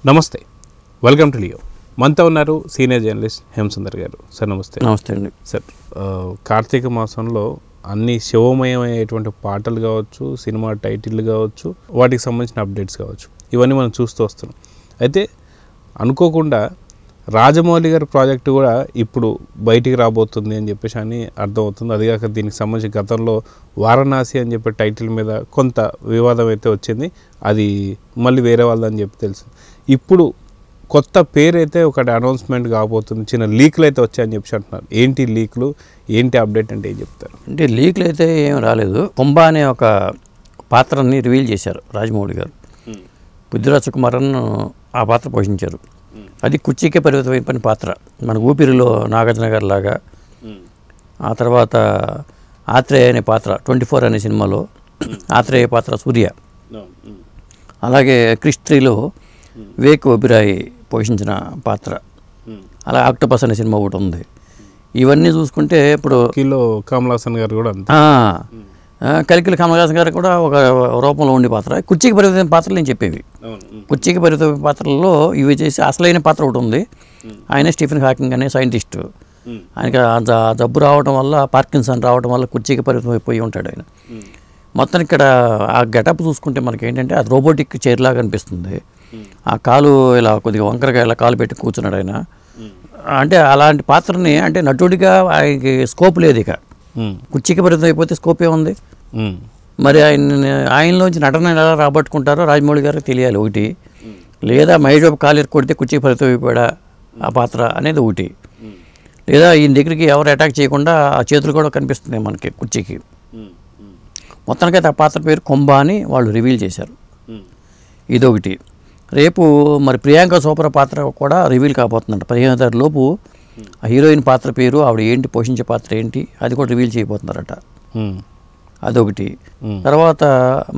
నమస్తే, welcome to Leo. మనతో ఉన్నారు సీనియర్ జర్నలిస్ట్ హేమసుందర్ గారు. సార్ నమస్తే. నమస్తే అండి. సార్, కార్తీక మాసంలో అన్ని శివమయమైనటువంటి పాటలు కావచ్చు, సినిమా టైటిల్ కావచ్చు, వాటికి సంబంధించిన అప్డేట్స్ కావచ్చు, ఇవన్నీ మనం చూస్తూ వస్తున్నాం. అయితే అనుకోకుండా రాజమౌళి గారి ప్రాజెక్టు కూడా ఇప్పుడు బయటికి రాబోతుంది అని చెప్పేసి అని అర్థమవుతుంది. అదిగాక దీనికి సంబంధించి గతంలో వారణాసి అని చెప్పే టైటిల్ మీద కొంత వివాదం అయితే వచ్చింది. అది మళ్ళీ వేరే వాళ్ళదని చెప్పి తెలుసు. ఇప్పుడు కొత్త పేరు అయితే ఒకటి అనౌన్స్మెంట్ కాబోతుంది, చిన్న లీక్లు అయితే వచ్చాయని చెప్పి అంటున్నారు. ఏంటి లీక్లు, ఏంటి అప్డేట్ అంటే ఏం చెప్తారు? అంటే లీక్లు అయితే ఏం రాలేదు. కుంభ అనే ఒక పాత్రని రివీల్ చేశారు రాజమౌళి గారు. పృథ్వీరాజ్ సుకుమారన్ ఆ పాత్ర పోషించారు. అది కుర్చీకే పరిమితమైన పాత్ర. మన ఊపిరిలో నాగార్జున గారి లాగా. ఆ తర్వాత ఆత్రేయ అనే పాత్ర 24 అనే సినిమాలో ఆత్రేయ పాత్ర సూర్య. అలాగే క్రిష్ 3లో వివేక్ ఒబెరాయ్ పోషించిన పాత్ర. అలా ఆక్టోపస్ అనే సినిమా ఒకటి ఉంది. ఇవన్నీ చూసుకుంటే ఇప్పుడు కిలో కమల్ హాసన్ గారు కూడా కలికిల కమల్ హాసన్ గారు కూడా ఒక రూపంలో ఉండే పాత్ర. కుర్చీకి పరిమితమైన పాత్రలు నేను చెప్పేవి. కుర్చీకి పరిమితమైన పాత్రల్లో ఇవి చేసి అసలైన పాత్ర ఒకటి ఉంది. ఆయన స్టీఫెన్ హాకింగ్ అనే సైంటిస్టు. ఆయనకి జబ్బు రావడం వల్ల, పార్కిన్సన్ రావడం వల్ల కుర్చీకి పరిమితం అయిపోయి ఉంటాడు ఆయన. మొత్తం ఇక్కడ ఆ గెటప్ చూసుకుంటే మనకి ఏంటంటే అది రోబోటిక్ చైర్ లాగా అనిపిస్తుంది. ఆ కాలు ఇలా కొద్దిగా వంకరగా ఇలా కాలు పెట్టి కూర్చున్నాడు ఆయన. అంటే అలాంటి పాత్రని, అంటే నటుడిగా ఆయనకి స్కోప్ లేదు. ఇక కుర్చీకి పరిమితం అయిపోతే స్కోప్ ఏముంది? మరి ఆయనలోంచి నటన ఎలా రాబట్టుకుంటారో రాజమౌళి గారికి తెలియాలి ఒకటి. లేదా మహేష్ బాబు కాలు కొడితే కుర్చీకి పరిమితం అయిపోయాడా ఆ పాత్ర అనేది ఒకటి. లేదా ఈయన దగ్గరికి ఎవరు అటాక్ చేయకుండా ఆ చేతులు కూడా కనిపిస్తుంది మనకి కుర్చీకి. మొత్తానికైతే ఆ పాత్ర పేరు కుంభ అని వాళ్ళు రివీల్ చేశారు. ఇదొకటి. రేపు మరి ప్రియాంక చోప్రా పాత్ర కూడా రివీల్ కాబోతుందంట. 15వ తారీఖు లోపు ఆ హీరోయిన్ పాత్ర పేరు, ఆవిడ ఏంటి, పోషించే పాత్ర ఏంటి, అది కూడా రివీల్ చేయబోతున్నారట. అదొకటి. తర్వాత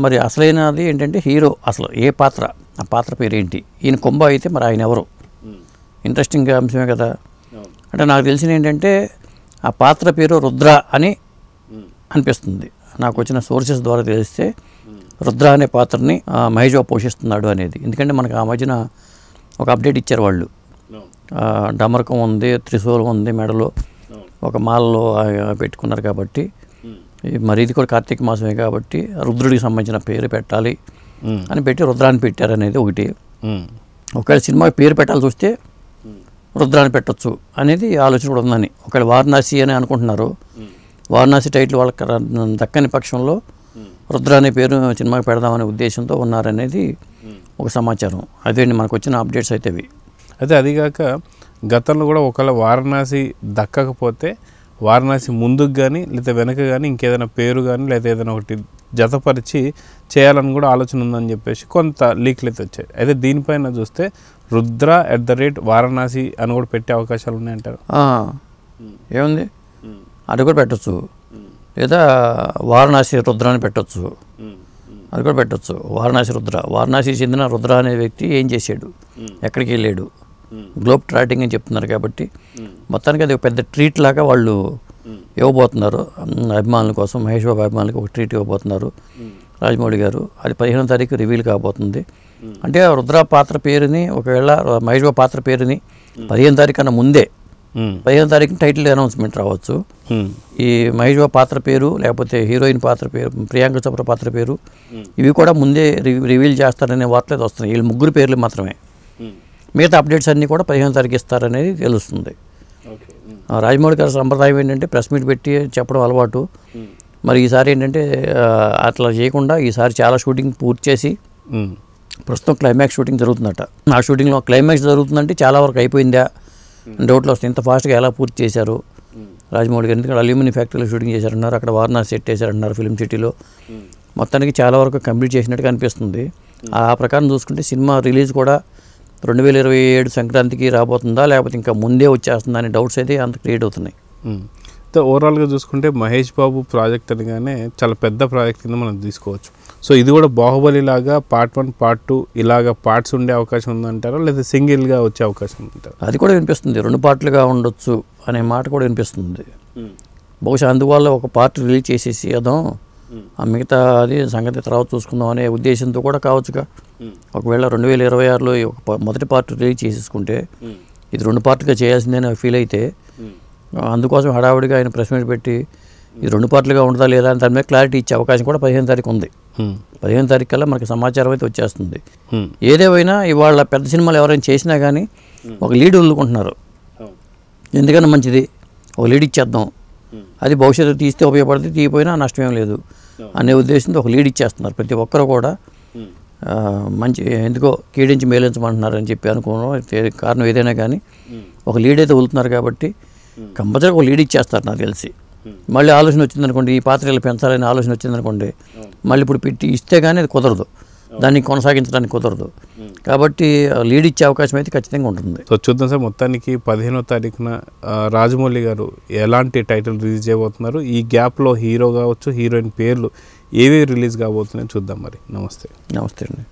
మరి అసలైనది ఏంటంటే హీరో అసలు ఏ పాత్ర, ఆ పాత్ర పేరు ఏంటి. ఈయన కుంభ అయితే మరి ఆయన ఎవరు? ఇంట్రెస్టింగ్ అంశమే కదా. అంటే నాకు తెలిసిన ఏంటంటే ఆ పాత్ర పేరు రుద్ర అని అనిపిస్తుంది. నాకు వచ్చిన సోర్సెస్ ద్వారా తెలిస్తే రుద్ర అనే పాత్రని మహేష్ బాబు పోషిస్తున్నాడు అనేది. ఎందుకంటే మనకు ఆ మధ్యన ఒక అప్డేట్ ఇచ్చారు వాళ్ళు. డమరకం ఉంది, త్రిశూలం ఉంది మెడలో, ఒక మాలలో పెట్టుకున్నారు. కాబట్టి మరి ఇది కూడా కార్తీక మాసమే కాబట్టి రుద్రుడికి సంబంధించిన పేరు పెట్టాలి అని పెట్టి రుద్రాన్ని పెట్టారనేది ఒకటి. ఒకవేళ సినిమాకి పేరు పెట్టాల్సి వస్తే రుద్రాన్ని పెట్టచ్చు అనేది ఆలోచన కూడా ఉందని. ఒకవేళ వారణాసి అని అనుకుంటున్నారు. వారణాసి టైటిల్ వాళ్ళకి దక్కని పక్షంలో రుద్ర అనే పేరు సినిమాకి పెడదామనే ఉద్దేశంతో ఉన్నారనేది ఒక సమాచారం. అదే మనకు వచ్చిన అప్డేట్స్ అయితే ఇవి. అయితే అదిగాక గతంలో కూడా ఒకవేళ వారణాసి దక్కకపోతే వారణాసి ముందుకు కానీ లేదా వెనక కానీ ఇంకేదైనా పేరు కానీ లేదా ఏదైనా ఒకటి జతపరిచి చేయాలని కూడా ఆలోచన ఉందని చెప్పేసి కొంత లీక్లు అయితే వచ్చాయి. అయితే దీనిపైన చూస్తే రుద్ర @వారణాసి అని కూడా పెట్టే అవకాశాలు ఉన్నాయంటారు. ఏముంది, అది కూడా పెట్టచ్చు. లేదా వారణాసి రుద్ర అని పెట్టచ్చు, అది కూడా పెట్టచ్చు. వారణాసి రుద్ర, వారణాసి చెందిన రుద్ర అనే వ్యక్తి ఏం చేశాడు, ఎక్కడికి వెళ్ళాడు, గ్లోబ్ ట్రాటింగ్ అని చెప్తున్నారు. కాబట్టి మొత్తానికి అది ఒక పెద్ద ట్రీట్ లాగా వాళ్ళు ఇవ్వబోతున్నారు అభిమానుల కోసం. మహేష్ బాబు అభిమానులకు ఒక ట్రీట్ ఇవ్వబోతున్నారు రాజమౌళి గారు. అది 15వ తారీఖు రివీల్ కాబోతుంది. అంటే రుద్ర పాత్ర పేరుని, ఒకవేళ మహేష్ బాబు పాత్ర పేరుని 15వ తారీఖు కన్నా ముందే 15వ తారీఖు టైటిల్ అనౌన్స్మెంట్ రావచ్చు. ఈ మహేష్ బాబు పాత్ర పేరు, లేకపోతే హీరోయిన్ పాత్ర పేరు, ప్రియాంక చోప్రా పాత్ర పేరు, ఇవి కూడా ముందే రివీల్ చేస్తారనే వార్తలు వస్తున్నాయి. వీళ్ళు ముగ్గురు పేర్లు మాత్రమే. మిగతా అప్డేట్స్ అన్నీ కూడా 15వ తారీఖు ఇస్తారనేది తెలుస్తుంది. రాజమౌళి గారి సంప్రదాయం ఏంటంటే ప్రెస్ మీట్ పెట్టి చెప్పడం అలవాటు. మరి ఈసారి ఏంటంటే అట్లా చేయకుండా ఈసారి చాలా షూటింగ్ పూర్తి చేసి ప్రస్తుతం క్లైమాక్స్ షూటింగ్ జరుగుతుందట. ఆ షూటింగ్లో క్లైమాక్స్ జరుగుతుందంటే చాలా వరకు అయిపోయిందా డౌట్లు వస్తాయి. ఇంత ఫాస్ట్గా ఎలా పూర్తి చేశారు రాజమౌళి గారు? ఎందుకంటే అల్యూమినియం ఫ్యాక్టరీలో షూటింగ్ చేశారంటున్నారు, అక్కడ వారణాసి సెట్ చేశారంటున్నారు ఫిల్మ్ సిటీలో. మొత్తానికి చాలా వరకు కంప్లీట్ చేసినట్టుగా అనిపిస్తుంది. ఆ ప్రకారం చూసుకుంటే సినిమా రిలీజ్ కూడా 2027 సంక్రాంతికి రాబోతుందా, లేకపోతే ఇంకా ముందే వచ్చేస్తుందా అనే డౌట్స్ అయితే అంత క్రియేట్ అవుతున్నాయి. ఓవరాల్గా చూసుకుంటే మహేష్ బాబు ప్రాజెక్ట్ అనగానే చాలా పెద్ద ప్రాజెక్ట్ కింద మనం తీసుకోవచ్చు. సో ఇది కూడా బాహుబలి లాగా పార్ట్ 1 పార్ట్ 2 ఇలాగా పార్ట్స్ ఉండే అవకాశం ఉందంటారా, లేదా సింగిల్గా వచ్చే అవకాశం ఉందంటారా? అది కూడా వినిపిస్తుంది, 2 పార్ట్లుగా ఉండొచ్చు అనే మాట కూడా వినిపిస్తుంది. బహుశా అందువల్ల ఒక పార్ట్ రిలీజ్ చేసేసి అదాం ఆ మిగతా అది సంగతి తర్వాత చూసుకుందాం అనే ఉద్దేశంతో కూడా కావచ్చుగా. ఒకవేళ 2026లో మొదటి పార్ట్ రిలీజ్ చేసేసుకుంటే ఇది 2 పార్ట్గా చేయాల్సిందని ఫీల్ అయితే అందుకోసం హడావుడిగా ఆయన ప్రెస్ మీట్ పెట్టి ఇది 2 పార్ట్లుగా ఉంటుందా లేదా అని దాని మీద క్లారిటీ ఇచ్చే అవకాశం కూడా 15వ తారీఖు ఉంది. 15వ తారీఖు కల్లా మనకి సమాచారం అయితే వచ్చేస్తుంది. ఏదేమైనా ఇవాళ పెద్ద సినిమాలు ఎవరైనా చేసినా కానీ ఒక లీడ్ వదులుకుంటున్నారు. ఎందుకన్నా మంచిది ఒక లీడ్ ఇచ్చేద్దాం, అది భవిష్యత్తు తీస్తే ఉపయోగపడితే తీయపోయినా నష్టమేం లేదు అనే ఉద్దేశంతో ఒక లీడ్ ఇచ్చేస్తున్నారు. ప్రతి ఒక్కరు కూడా మంచి ఎందుకో కీడించి మేలించమంటున్నారని చెప్పి అనుకోవడం కారణం ఏదైనా కానీ ఒక లీడ్ అయితే వదులుతున్నారు కాబట్టి కంపల్సరీ ఒక లీడ్ ఇచ్చేస్తారు నాకు తెలిసి. మళ్ళీ ఆలోచన వచ్చిందనుకోండి, ఈ పాత్రలు పెంచాలని ఆలోచన వచ్చిందనుకోండి, మళ్ళీ ఇప్పుడు పెట్టి ఇస్తే కానీ అది కుదరదు, దాన్ని కొనసాగించడానికి కుదరదు. కాబట్టి లీడ్ ఇచ్చే అవకాశం అయితే ఖచ్చితంగా ఉంటుంది. సో చూద్దాం సార్. మొత్తానికి 15వ తారీఖున రాజమౌళి గారు ఎలాంటి టైటిల్ రిలీజ్ చేయబోతున్నారు, ఈ గ్యాప్లో హీరో కావచ్చు హీరోయిన్ పేర్లు ఏవి రిలీజ్ కాబోతున్నాయో చూద్దాం మరి. నమస్తే. నమస్తే అండి.